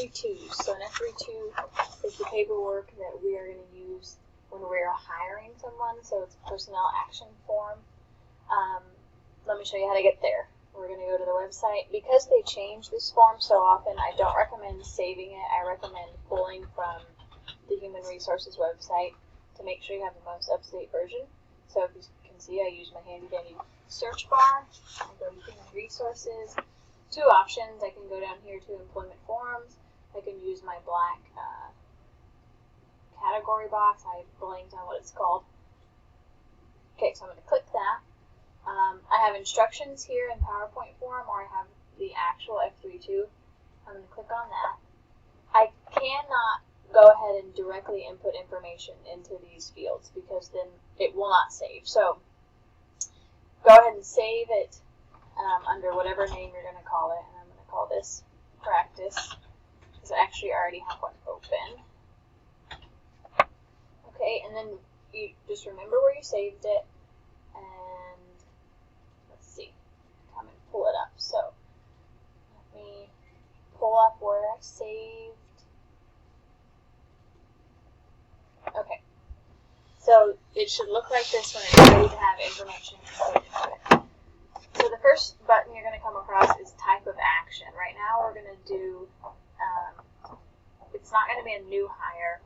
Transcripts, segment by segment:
F32s. So an F32 is the paperwork that we are going to use when we're hiring someone. So it's a personnel action form. Let me show you how to get there. We're going to go to the website. Because they change this form so often, I don't recommend saving it. I recommend pulling from the Human Resources website to make sure you have the most up-to-date version. So if you can see, I use my handy-dandy search bar. I go to Human Resources. Two options. I can go down here to Employment Forms. I can use my black category box. I blanked on what it's called. Okay, so I'm going to click that. I have instructions here in PowerPoint form, or I have the actual F32. I'm going to click on that. I cannot go ahead and directly input information into these fields because then it will not save. So go ahead and save it under whatever name you're going to call it. And I'm going to call this practice because I actually already have one open. Okay, and then you just remember where you saved it. And let's see, come and pull it up. So let me pull up where I saved. Okay, so it should look like this when it's ready to have information input into it. So the first button you're going to come across is type of action. Right now we're going to do, it's not going to be a new hire.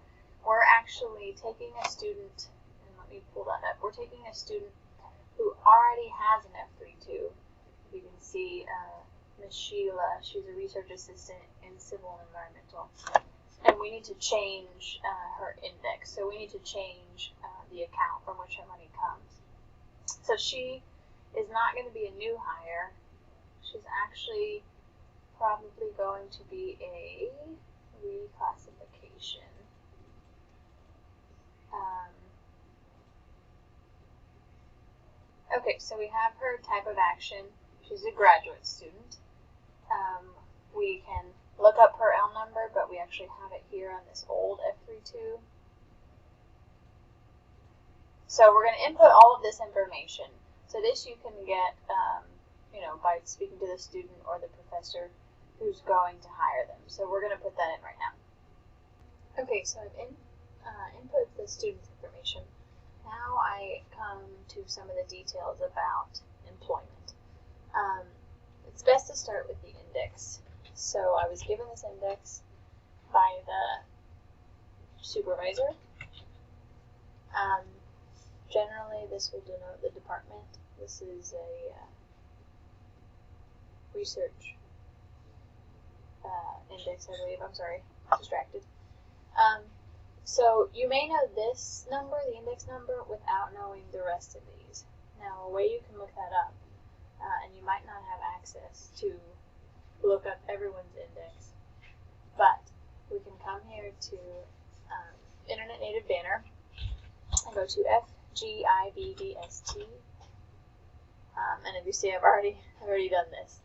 We're actually taking a student, and let me pull that up. We're taking a student who already has an F32. You can see Miss Sheila, she's a research assistant in civil and environmental. And we need to change her index. So we need to change the account from which her money comes. So she is not going to be a new hire. She's actually probably going to be a reclassification. Okay, so we have her type of action. She's a graduate student. We can look up her L number, but we actually have it here on this old F32. So we're going to input all of this information. So this you can get, by speaking to the student or the professor who's going to hire them. So we're going to put that in right now. Okay, so I've input the student's information. Now I come to some of the details about employment. It's best to start with the index. So I was given this index by the supervisor. Generally, this will denote the department. This is a research index, I believe. I'm sorry, distracted. So you may know this number, the index number, without knowing the rest of these. Now, a way you can look that up, and you might not have access to look up everyone's index, but we can come here to Internet Native Banner and go to FGIBDST. And if you see, I've already done this.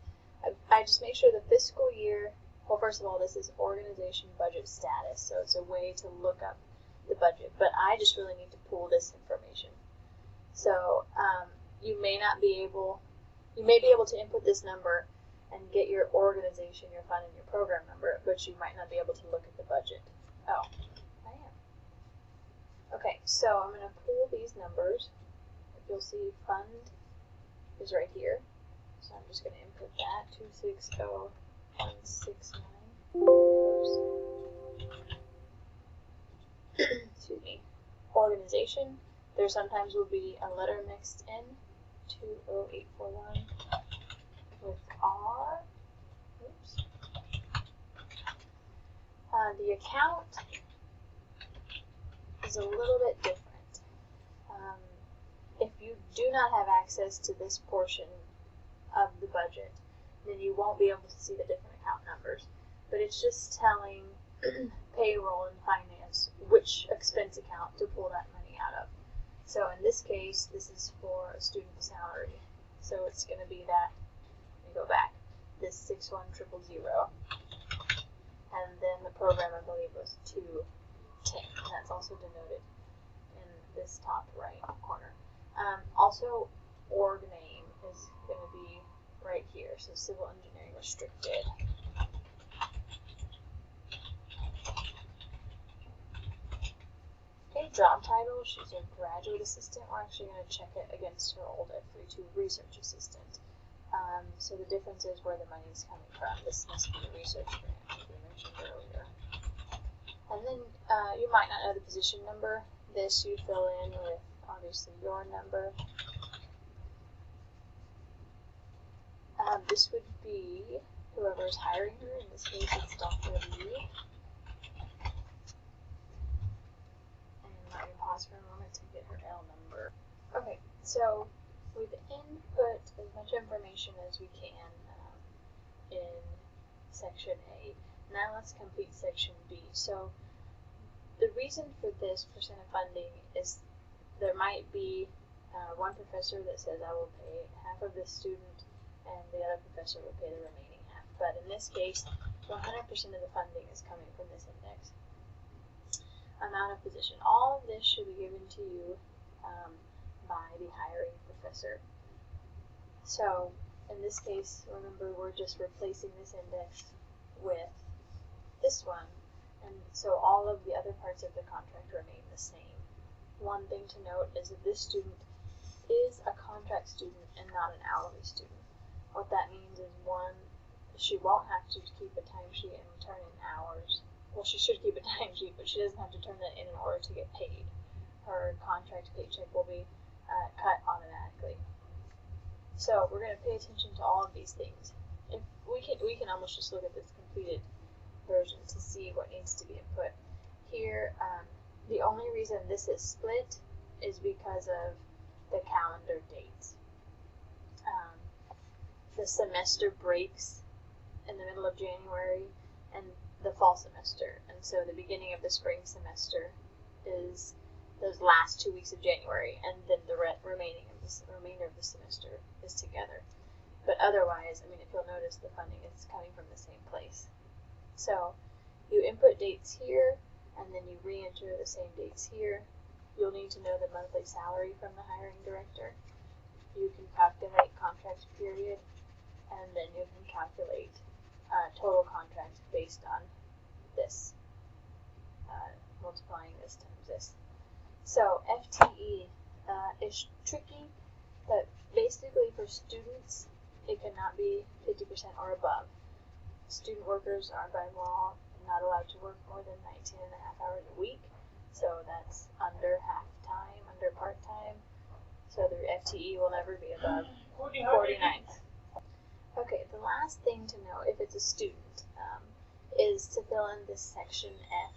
I just make sure the fiscal year. Well, first of all, this is organization budget status, so it's a way to look up the budget, but I just really need to pull this information. So you may be able to input this number and get your organization, your fund, and your program number, but you might not be able to look at the budget. Oh, I am. Okay, so I'm going to pull these numbers. If you'll see, fund is right here, so I'm just going to input that, 260169. Excuse me. Organization. There sometimes will be a letter mixed in, 20841 with R. Oops. The account is a little bit different. If you do not have access to this portion of the budget, then you won't be able to see the different account numbers. But it's just telling payroll and finance which expense account to pull that money out of. So in this case, this is for a student salary. So it's going to be that, let me go back, this 61000. And then the program, I believe, was 210. And that's also denoted in this top right corner. Also, org name is going to be right here. So civil engineering restricted. job title, she's a graduate assistant. We're actually going to check it against her old F32 research assistant. So the difference is where the money is coming from. This must be a research grant, like we mentioned earlier. And then you might not know the position number. This you fill in with, obviously, your number. This would be whoever is hiring her. In this case, it's Dr. Lee. And let me pause for a moment to get her L number. Okay, so we've input as much information as we can in section A. Now let's complete section B. So the reason for this percent of funding is there might be one professor that says I will pay half of this student and the other professor will pay the remaining half. But in this case, 100% of the funding is coming from this index. Amount of position. All of this should be given to you by the hiring professor. So in this case, remember, we're just replacing this index with this one. And so all of the other parts of the contract remain the same. One thing to note is that this student is a contract student and not an hourly student. What that means is, one, she won't have to keep a timesheet and turn in hours. Well, she should keep a timesheet, but she doesn't have to turn that in order to get paid. Her contract paycheck will be cut automatically. So we're going to pay attention to all of these things. If we can almost just look at this completed version to see what needs to be input. Here, the only reason this is split is because of the calendar dates. The semester breaks in the middle of January and the fall semester, and so the beginning of the spring semester is those last 2 weeks of January, and then the remainder of the semester is together. But otherwise, I mean, if you'll notice, the funding is coming from the same place. So you input dates here, and then you re-enter the same dates here. You'll need to know the monthly salary from the hiring director. You can calculate contract period, and then you can calculate total contract based on this, multiplying this times this. So FTE is tricky, but basically for students, it cannot be 50% or above. Student workers are by law not allowed to work more than 19.5 hours a week, so that's under half time, under part-time, so the FTE will never be above 49. Okay, the last thing to know, if it's a student, is to fill in this section F.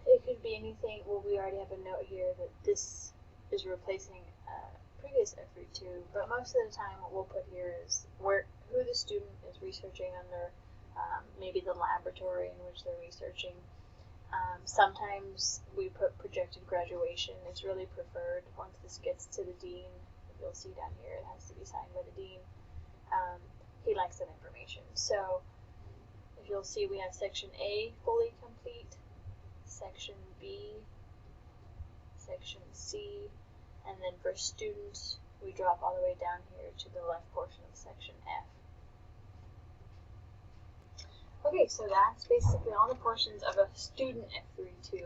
It could be anything. Well, we already have a note here that this is replacing previous F32, but most of the time what we'll put here is who the student is researching under, maybe the laboratory in which they're researching. Sometimes we put projected graduation. It's really preferred once this gets to the dean. You'll see down here it has to be signed by the dean. He likes that information. So if you'll see, we have section A fully complete, section B, section C, and then for students we drop all the way down here to the left portion of section F. Okay, so that's basically all the portions of a student F32.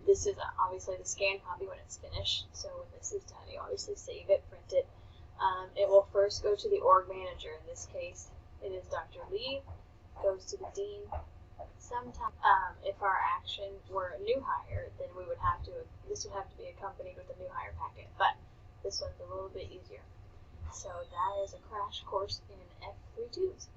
This is obviously the scanned copy when it's finished, so when this is done, you obviously save it, print it. It will first go to the org manager. In this case, it is Dr. Lee. Goes to the dean. Sometimes, if our action were a new hire, then this would have to be accompanied with a new hire packet, but this one's a little bit easier. So that is a crash course in F32s.